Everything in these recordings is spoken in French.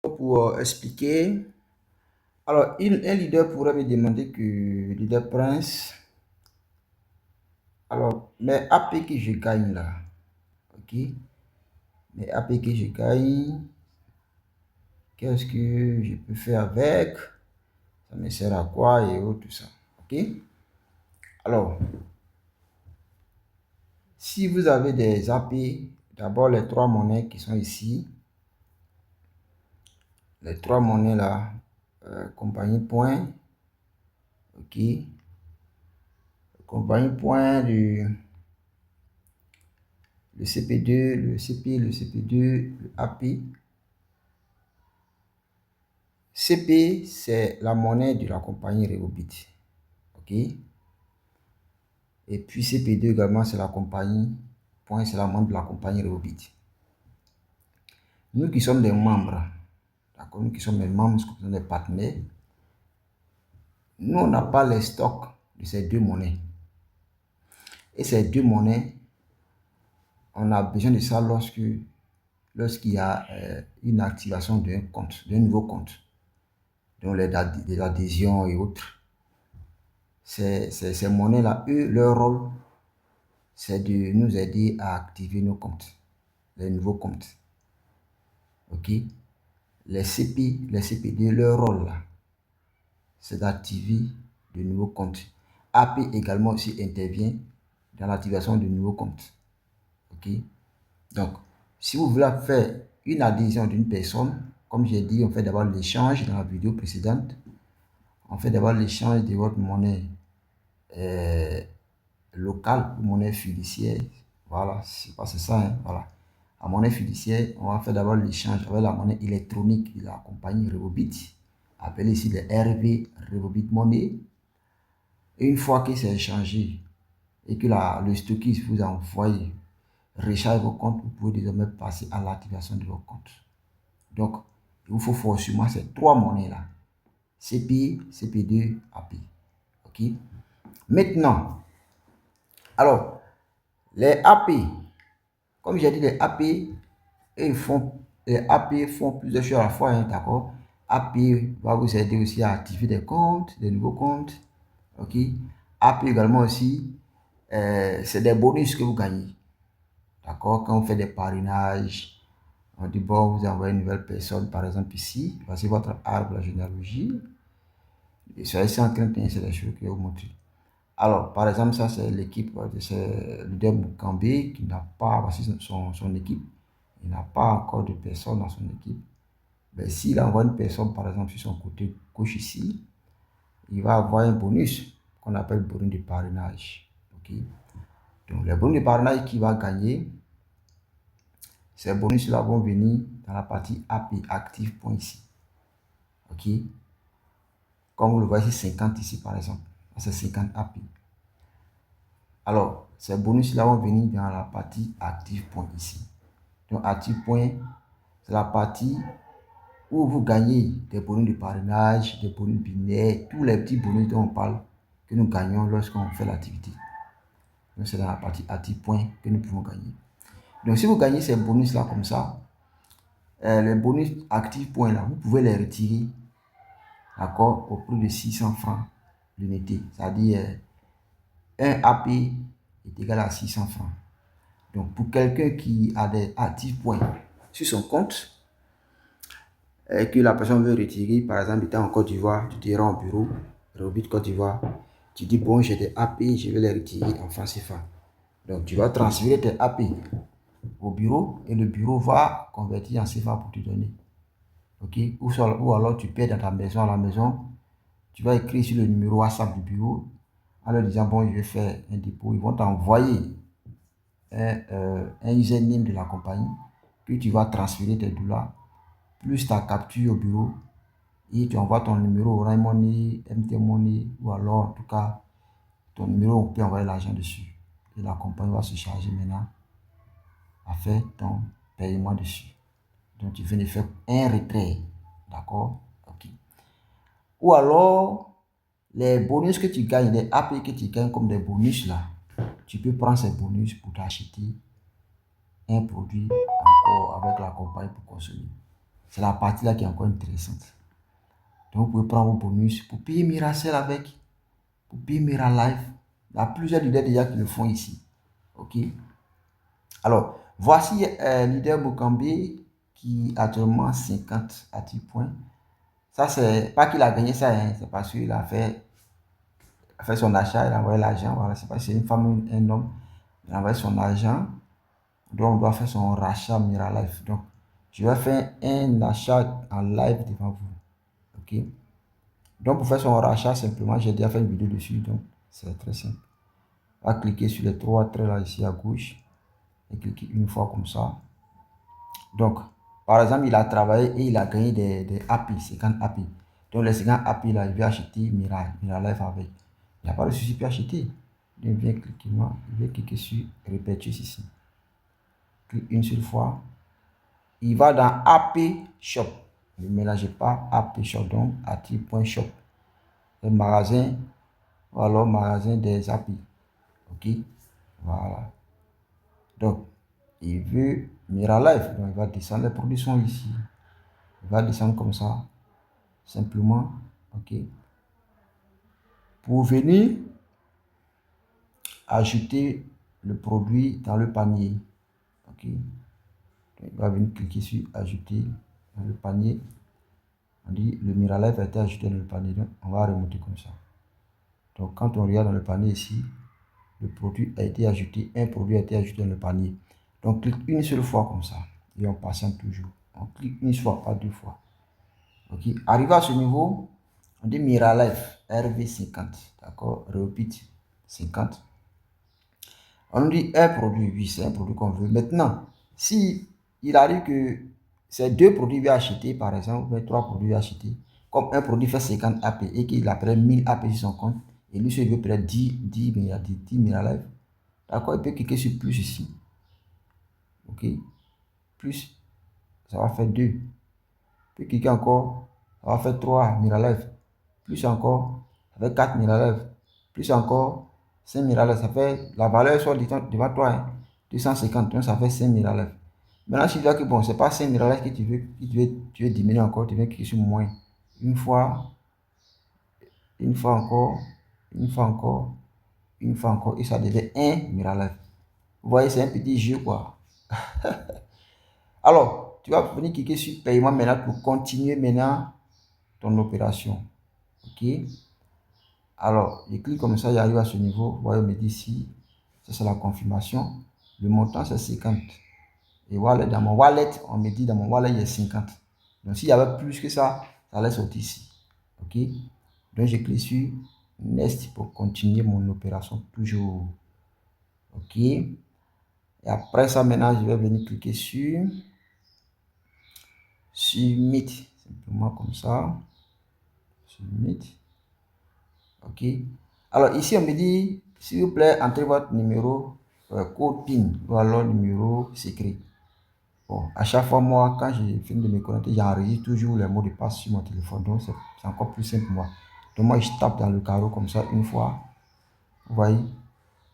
Pour expliquer. Alors, un leader pourrait me demander que, leader Prince, alors, mes AP que je gagne là, ok, mes AP que je gagne, qu'est-ce que je peux faire avec, ça me sert à quoi et autres, tout ça, ok. Alors, si vous avez des AP, d'abord les trois monnaies qui sont ici, les trois monnaies là, compagnie point, ok, compagnie point du le CP2, le CP, le CP2, le AP. CP, c'est la monnaie de la compagnie Revolut. OK? Et puis CP2 également, c'est la compagnie, point, c'est la monnaie de la compagnie Revolut. Nous qui sommes des membres, d'accord? Nous qui sommes des membres, nous qui sommes des partenaires, nous, on n'a pas les stocks de ces deux monnaies. Et ces deux monnaies, on a besoin de ça lorsqu'il y a une activation d'un compte, d'un nouveau compte. Donc les adhésions et autres. Ces monnaies-là, eux, leur rôle, c'est de nous aider à activer nos comptes, les nouveaux comptes. OK? Les CP2, leur rôle, là, c'est d'activer de nouveaux comptes. AP également aussi intervient dans l'activation de nouveaux comptes. OK? Donc, si vous voulez faire une adhésion d'une personne, comme j'ai dit, on fait d'abord l'échange dans la vidéo précédente. On fait d'abord l'échange de votre monnaie locale ou monnaie fiduciaire. Voilà, c'est ça, hein, voilà. À monnaie fiduciaire, on va faire d'abord l'échange avec la monnaie électronique de la compagnie Revolut, appelée ici le RV, Revolut Money. Et une fois que c'est échangé et que le stockiste vous a envoyé recharge vos comptes, vous pouvez désormais passer à l'activation de vos comptes. Donc, il vous faut forcément ces trois monnaies-là. CP, CP2, AP. OK? Maintenant, alors, les AP, comme j'ai dit, les AP, les AP font plusieurs choses à la fois, hein, d'accord? AP va vous aider aussi à activer des comptes, des nouveaux comptes, ok? AP également aussi, c'est des bonus que vous gagnez, d'accord? Quand vous faites des parrainages, on dit bon, vous envoyez une nouvelle personne, par exemple ici, voici votre arbre, la généalogie, et soyez sans crainte, c'est des choses que vous montrez. Alors, par exemple, ça c'est l'équipe de ce leader Mukambé qui n'a pas, voici son équipe, il n'a pas encore de personne dans son équipe. Mais s'il envoie une personne, par exemple, sur son côté gauche ici, il va avoir un bonus qu'on appelle bonus de parrainage. Ok. Donc, les bonus de parrainage qu'il va gagner, ces bonus-là vont venir dans la partie API active point ici. Ok. Comme vous le voyez, c'est 50 ici, par exemple. C'est 50 API. Alors, ces bonus-là vont venir dans la partie active point ici. Donc, active point, c'est la partie où vous gagnez des bonus de parrainage, des bonus binaires, tous les petits bonus dont on parle, que nous gagnons lorsqu'on fait l'activité. Donc, c'est dans la partie active point que nous pouvons gagner. Donc, si vous gagnez ces bonus-là comme ça, les bonus active point là, vous pouvez les retirer, d'accord, au prix de 600 francs l'unité. C'est-à-dire, un AP est égal à 600 francs. Donc, pour quelqu'un qui a des active points sur son compte, et que la personne veut retirer, par exemple, étant en Côte d'Ivoire, tu te rends au bureau, Revolut Côte d'Ivoire, tu dis bon, j'ai des AP, je vais les retirer en francs CFA. Donc, tu vas transférer tes AP au bureau et le bureau va convertir en CFA pour te donner. Ok? Ou alors tu paies dans ta maison, à la maison, tu vas écrire sur le numéro WhatsApp du bureau en leur disant bon, je vais faire un dépôt. Ils vont t'envoyer un username de la compagnie que tu vas transférer tes dollars plus ta capture au bureau et tu envoies ton numéro Orange Money, MT Money ou alors en tout cas ton numéro, on peut envoyer l'argent dessus. Et la compagnie va se charger maintenant à faire ton paiement dessus. Donc tu viens de faire un retrait. D'accord? Ok. Ou alors les bonus que tu gagnes, les AP que tu gagnes comme des bonus là, tu peux prendre ces bonus pour t'acheter un produit encore avec la compagnie pour consommer. C'est la partie là qui est encore intéressante. Donc, vous pouvez prendre vos bonus pour payer Miracell avec, pour payer Miralife. Il y a plusieurs leaders déjà qui le font ici. OK? Alors, voici leader Mokambi qui a actuellement 50 actifs points. Ça, c'est pas qu'il a gagné ça, hein, c'est parce qu'il a fait son achat, il a envoyé l'argent. Voilà, c'est pas si c'est une femme ou un homme. Il a envoyé son argent. Donc, on doit faire son rachat Miralife. Donc, je vais faire un achat en live devant vous. OK? Donc, pour faire son rachat, simplement, j'ai déjà fait une vidéo dessus. Donc, c'est très simple. On va cliquer sur les trois traits là, ici à gauche. Et cliquer une fois comme ça. Donc, par exemple, il a travaillé et il a gagné des API, 50 API. Donc, les 50 API là, il veut acheter Miralife avec. Il n'y a pas de souci, il peut acheter. Il vient cliquer sur Repurchase ici. Clique une seule fois. Il va dans API Shop. Ne mélangez pas API Shop, donc active.shop. Le magasin, ou alors magasin des API. OK? Voilà. Donc, il veut Miralife. Donc, il va descendre. Les produits sont ici. Il va descendre comme ça. Simplement. OK? Pour venir ajouter le produit dans le panier. OK? Donc, il va venir cliquer sur ajouter dans le panier. On dit le Miralife a été ajouté dans le panier. Donc, on va remonter comme ça. Donc, quand on regarde dans le panier ici, le produit a été ajouté, un produit a été ajouté dans le panier. Donc, clique une seule fois comme ça. Et on patiente toujours. On clique une fois, pas deux fois. OK. Arrivé à ce niveau, on dit Miralife RV50. D'accord. Repeat 50. On nous dit un produit. Oui, c'est un produit qu'on veut. Maintenant, si il arrive que c'est deux produits à acheter, par exemple, ou trois produits à acheter, comme un produit fait 50 AP et qu'il a peut-être 1000 AP sur son compte, et lui, il veut peut-être 10 Miralife. D'accord, il peut cliquer sur plus ici. OK. Plus, ça va faire 2. Il peut cliquer encore, ça va faire 3 Miralife. Plus encore, ça fait 4 Miralife. Plus encore, 5 Miralife. Ça fait la valeur soit devant toi, hein, 250, donc ça fait 5 Miralife. Maintenant, si tu vois que bon, c'est pas 5 Miralife que tu veux diminuer encore, tu viens cliquer sur moins. Une fois encore, une fois encore, une fois encore, et ça devient 1 Miralife. Vous voyez, c'est un petit jeu, quoi. Alors, tu vas venir cliquer sur paiement maintenant pour continuer maintenant ton opération. OK? Alors, je clique comme ça, j'arrive à ce niveau. Vous voyez, on me dit ici, ça c'est la confirmation. Le montant c'est 50. Et voilà, dans mon wallet, on me dit dans mon wallet, il y a 50. Donc, s'il y avait plus que ça allait sortir ici. OK? Donc, je clique sur Next pour continuer mon opération toujours. OK? Et après ça, maintenant, je vais venir cliquer sur Meet. Simplement comme ça. Sur Meet. OK. Alors, ici, on me dit, s'il vous plaît, entrez votre numéro code PIN ou alors numéro secret. Bon, à chaque fois, moi, quand je finis de me connecter, j'enregistre toujours les mots de passe sur mon téléphone. Donc, c'est encore plus simple pour moi. Donc, moi, je tape dans le carreau comme ça une fois. Vous voyez,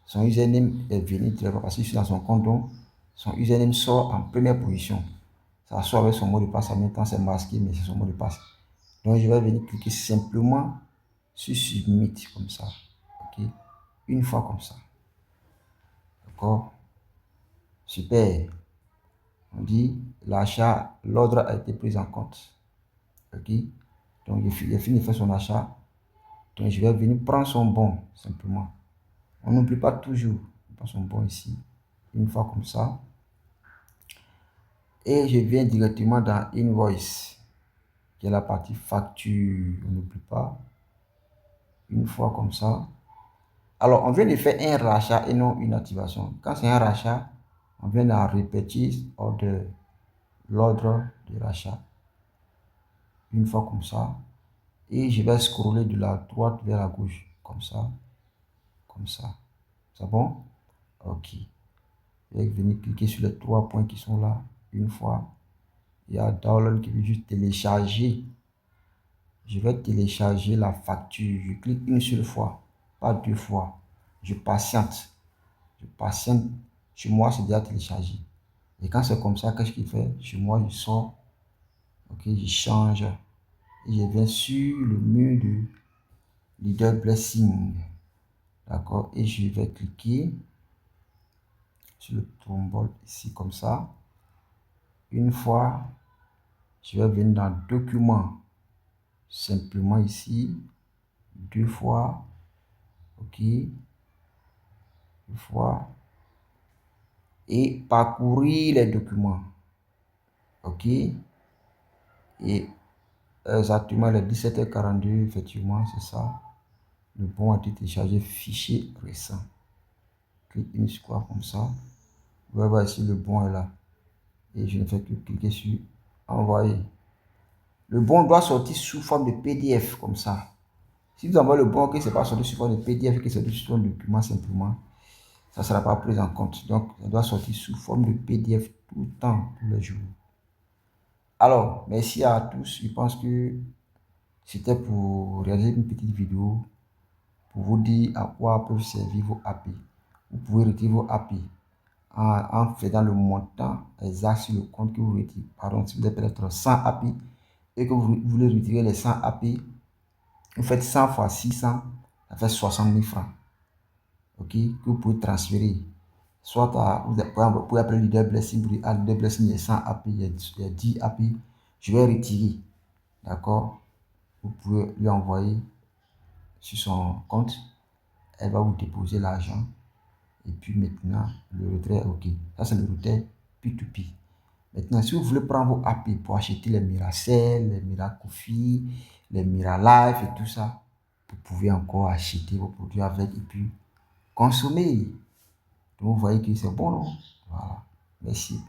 son username est venu parce que je suis dans son compte. Donc, son username sort en première position. Ça sort avec son mot de passe. En même temps, c'est masqué, mais c'est son mot de passe. Donc, je vais venir cliquer simplement sur Submit comme ça. OK. Une fois comme ça. D'accord. Super. On dit l'achat, l'ordre a été pris en compte. OK. Donc, il a fini de faire son achat. Donc, je vais venir prendre son bon, simplement. On n'oublie pas toujours. On prend son bon ici. Une fois comme ça. Et je viens directement dans Invoice, qui est la partie facture. On n'oublie pas. Une fois comme ça. Alors, on vient de faire un rachat et non une activation. Quand c'est un rachat, on vient dans Repurchase Order, l'ordre de rachat. Une fois comme ça. Et je vais scroller de la droite vers la gauche. Comme ça. Comme ça. C'est bon? OK. Je vais venir cliquer sur les trois points qui sont là. Une fois. Il y a Download qui veut juste télécharger. Je vais télécharger la facture. Je clique une seule fois. Pas deux fois. Je patiente. Je patiente. Chez moi, c'est déjà téléchargé. Et quand c'est comme ça, qu'est-ce qu'il fait? Chez moi, je sors Ok, je change et je viens sur le mur de Leader Blessing. D'accord, et je vais cliquer sur le tombole ici comme ça. Une fois, je vais venir dans Documents, simplement ici, deux fois, ok, deux fois, et parcourir les documents, ok, et exactement les 17h42, effectivement, c'est ça. Le bon a été téléchargé, fichier récent. Clique une fois comme ça. Vous allez voir ici, le bon est là. Et je ne fais que cliquer sur envoyer. Le bon doit sortir sous forme de PDF comme ça. Si vous envoyez le bon, que ce n'est pas sorti sous forme de PDF, que c'est sorti sous forme de document simplement, ça ne sera pas pris en compte. Donc, ça doit sortir sous forme de PDF tout le temps, tous les jours. Alors, merci à tous. Je pense que c'était pour réaliser une petite vidéo pour vous dire à quoi peuvent servir vos API. Vous pouvez retirer vos API en faisant le montant exact sur le compte que vous retirez. Pardon, si vous avez peut-être 100 API et que vous voulez retirer les 100 API, vous faites 100 fois 600, ça fait 60 000 francs. Ok, que vous pouvez transférer. Soit vous pouvez appeler Leader Blessing, vous dites, ah, Leader Blessing, il y a 100 API, il y a 10 API, je vais retirer. D'accord, vous pouvez lui envoyer sur son compte, elle va vous déposer l'argent. Et puis maintenant, le retrait est OK. Ça, c'est le retrait P2P. Maintenant, si vous voulez prendre vos API pour acheter les Miracell, les Miracoffee, les Miralife et tout ça, vous pouvez encore acheter vos produits avec et puis consommer. Donc, vous voyez que c'est bon, non? Voilà. Merci.